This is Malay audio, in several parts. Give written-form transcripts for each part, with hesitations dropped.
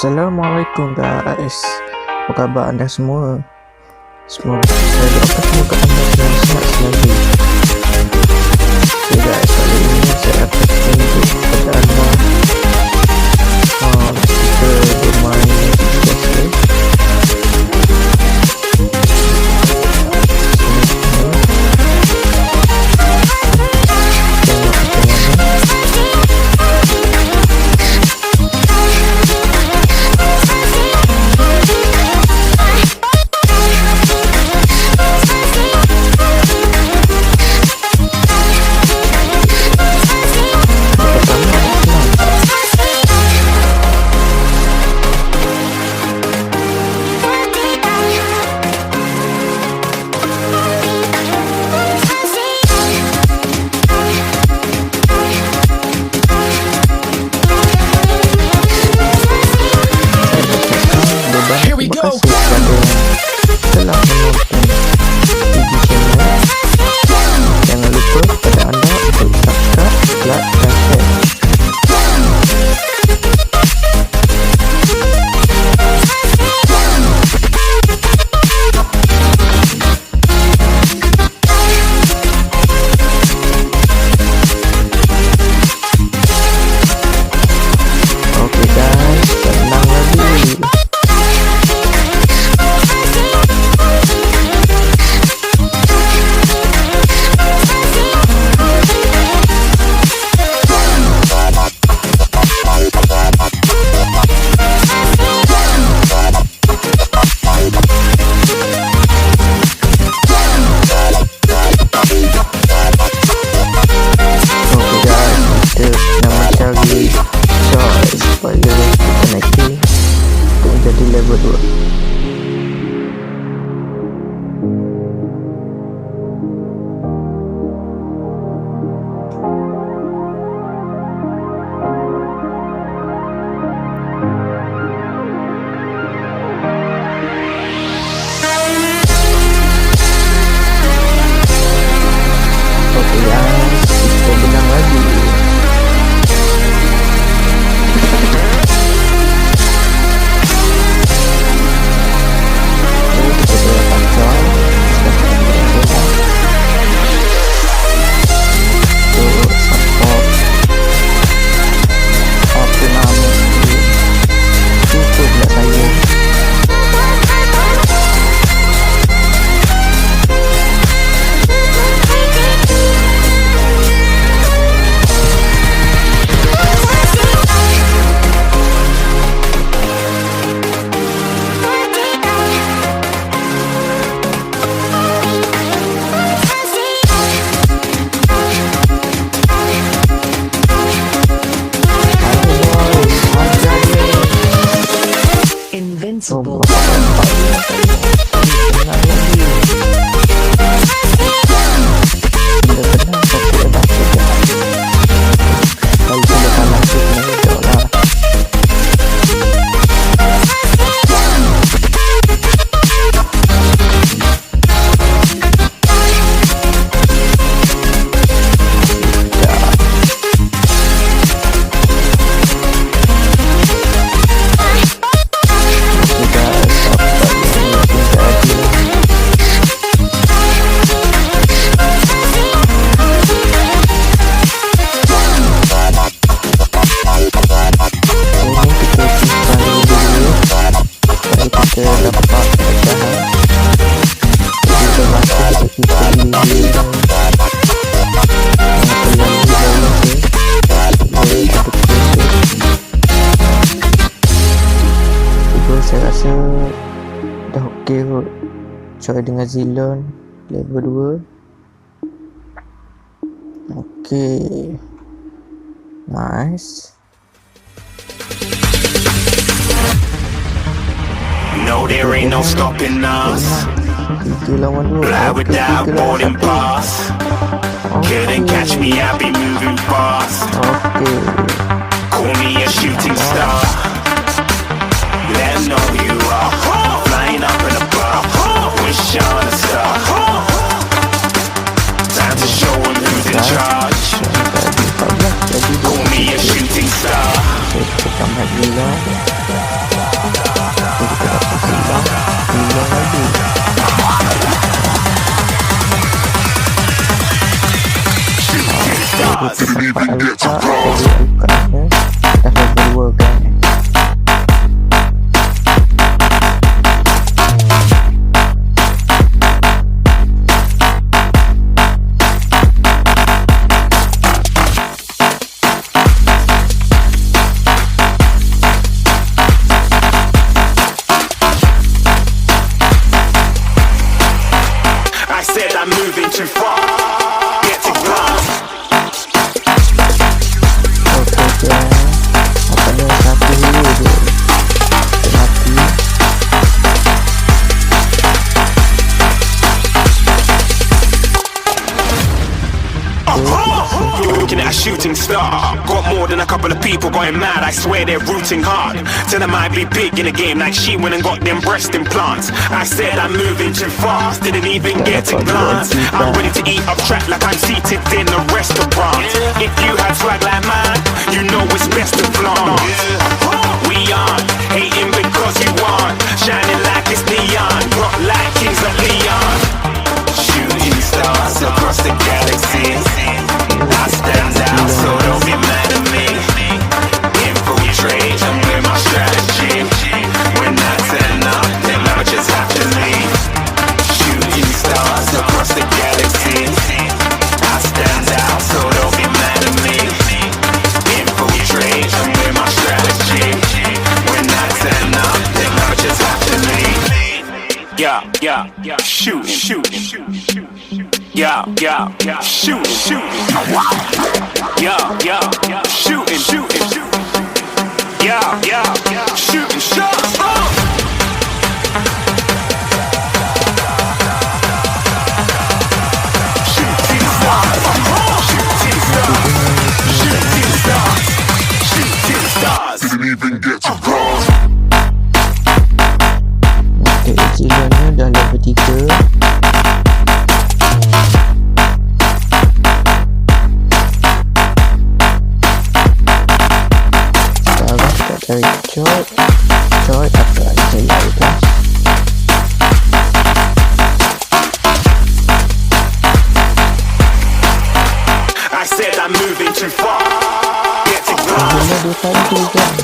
Assalamualaikum guys, apa khabar anda semua? Semoga anda senang selagi. Okay guys, kali ini saya akan tunjuk kepada anda kita bermain biasa. Telah menonton video channel. Jangan lupa kepada anda untuk subscribe, like dan share. Okay guys, tenang lagi. Supaya kita naikin untuk menjadi level 2. Oke guys, kita benang lagi. Invincible. Kita dapat pecahan. Kita masuk ke kita saya rasa dah okey kot. Coy dengan Zilon level 2. Okey, nice. No, there ain't no stopping us. Fly without boarding pass. Couldn't catch me, I be moving fast. Call me a shooting star. Let 'em know who you are. Flying up in a bar. Wish on a star. Time to show 'em who's in charge. Call me a shooting star. dapat alka, jadi alkanya dah level 2 kan. I'm moving too far. Get to glass. Okey guys, apa ada satu hero je mati. Looking at a shooting star. Got more than a couple of people going mad. I swear they're rooting hard. Tell them I'd be big in the game like she went and got them breast implants. I said I'm moving too fast. Didn't even get to glance. I'm ready to eat up track like I'm seated in a restaurant. If you had swag like mine, you know it's best to flaunt. We aren't hating because you aren't shining like it's neon. Rock like kings of Leon. Shooting stars across the galaxy. I stand out, so don't be mad at me. Infiltrate, I'm with my strategy. When I turn up, then I just have to leave. Shooting stars across the galaxy. I stand out, so don't be mad at me. Infiltrate, I'm with my strategy. When I turn up, then I just have to leave. Yeah, shooting. Yeah, shooting. Yeah, shooting. Yeah, shooting shots. Shooting stars. Didn't even get to cross. Okey, Zillionnya dah level 3. Cari coy apa aja ya guys. I said I'm moving too far. Get to glass. Ini dia tadi guys.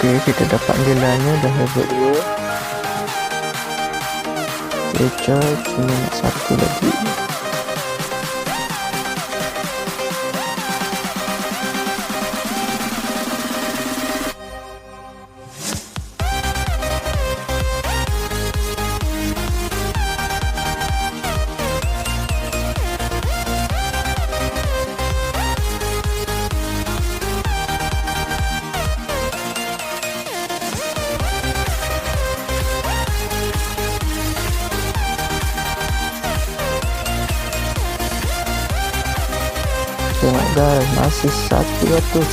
Okey, kita dapat gelanya dah level 2. Coy, cuma nak satu lagi. Tengok guys, masih 100.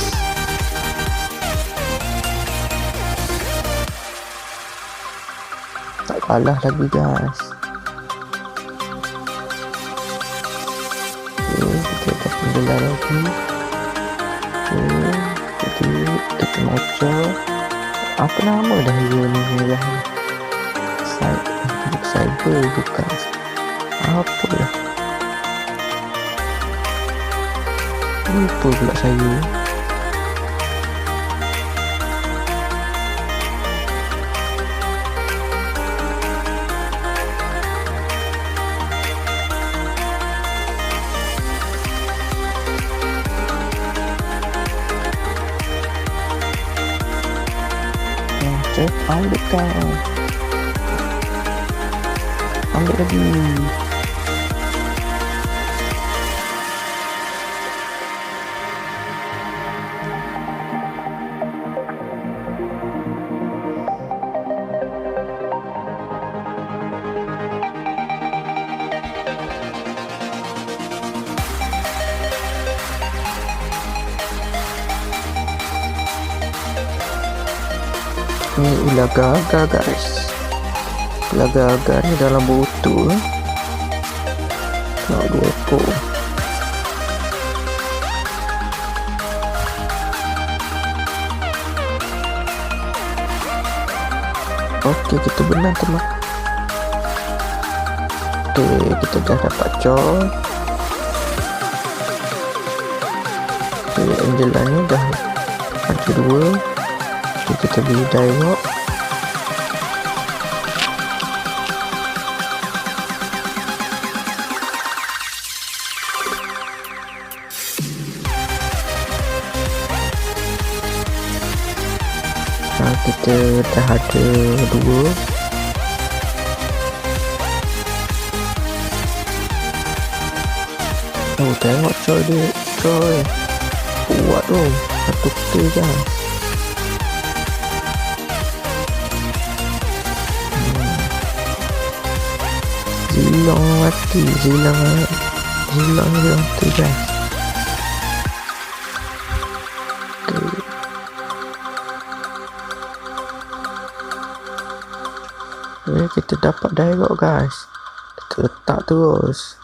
Tak kalah lagi guys. Okay, kita dapat penggelar lagi. Okay, kita maca. Apa nama dah hero ni merah ni? Cyber bukan. Apa dah? Lupa pula saya. Cek, ambil kau. Ambil lagi. Ni ular gaga guys. Ular gaga ni dalam botol. Nak 2 ekor. Okey, kita benang teman. Okey, kita dah dapat coy. Okey, Angela ni dah ada 2. Kita beli dialog. Nah, kita dah ada 2. Oh, tengok coy dia, coy. Kuat tu. Satu peti je. Zilang mati, zilang dia mati guys. Okay, kita dapat direct guys. Kita letak terus.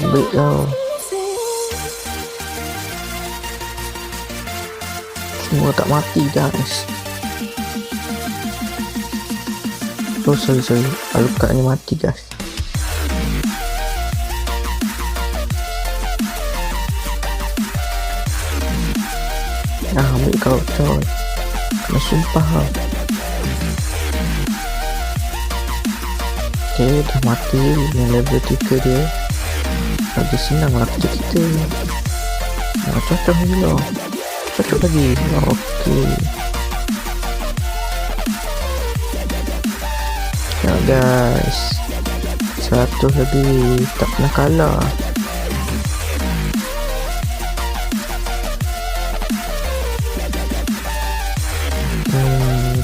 Baik tau. Semua tak mati guys. Oh sorry. Alucard ni mati guys. Ambil kau coy. Kena sumpah kau. Okay, dah mati. Yang level 3 dia lagi senang lah kerja kita. Cocok ni lah. Cocok lagi. Okey. Ya guys, 100 lagi. Tak pernah kalah.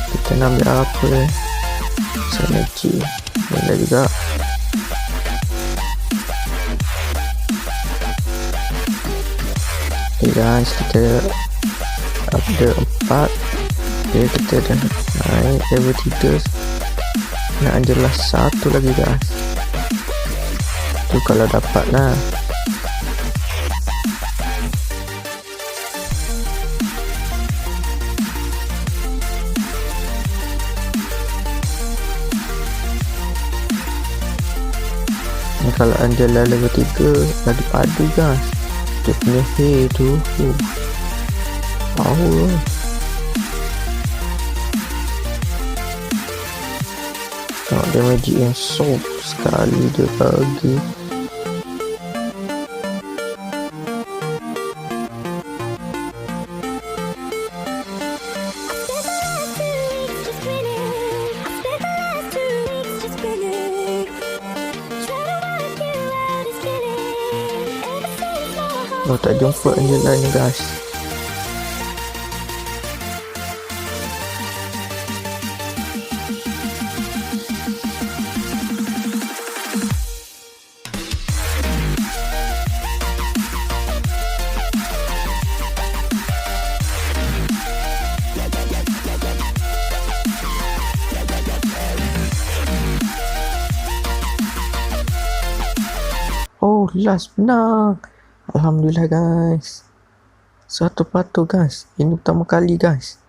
Kita nak ambil apa ni? Synergy. Boleh juga. Okay guys, kita ada 4. Okay, kita dah naik level 3. Nak jelas 1 lagi guys. Tu kalau dapat lah. Kalau Angela level 3 lagi padu guys. Dia punya hair tu power. Tengok dia magic yang soft sekali dia bagi. Oh, tak jumpa Angela ni guys. last menang. Alhamdulillah guys. 1 patuh guys. Ini pertama kali guys.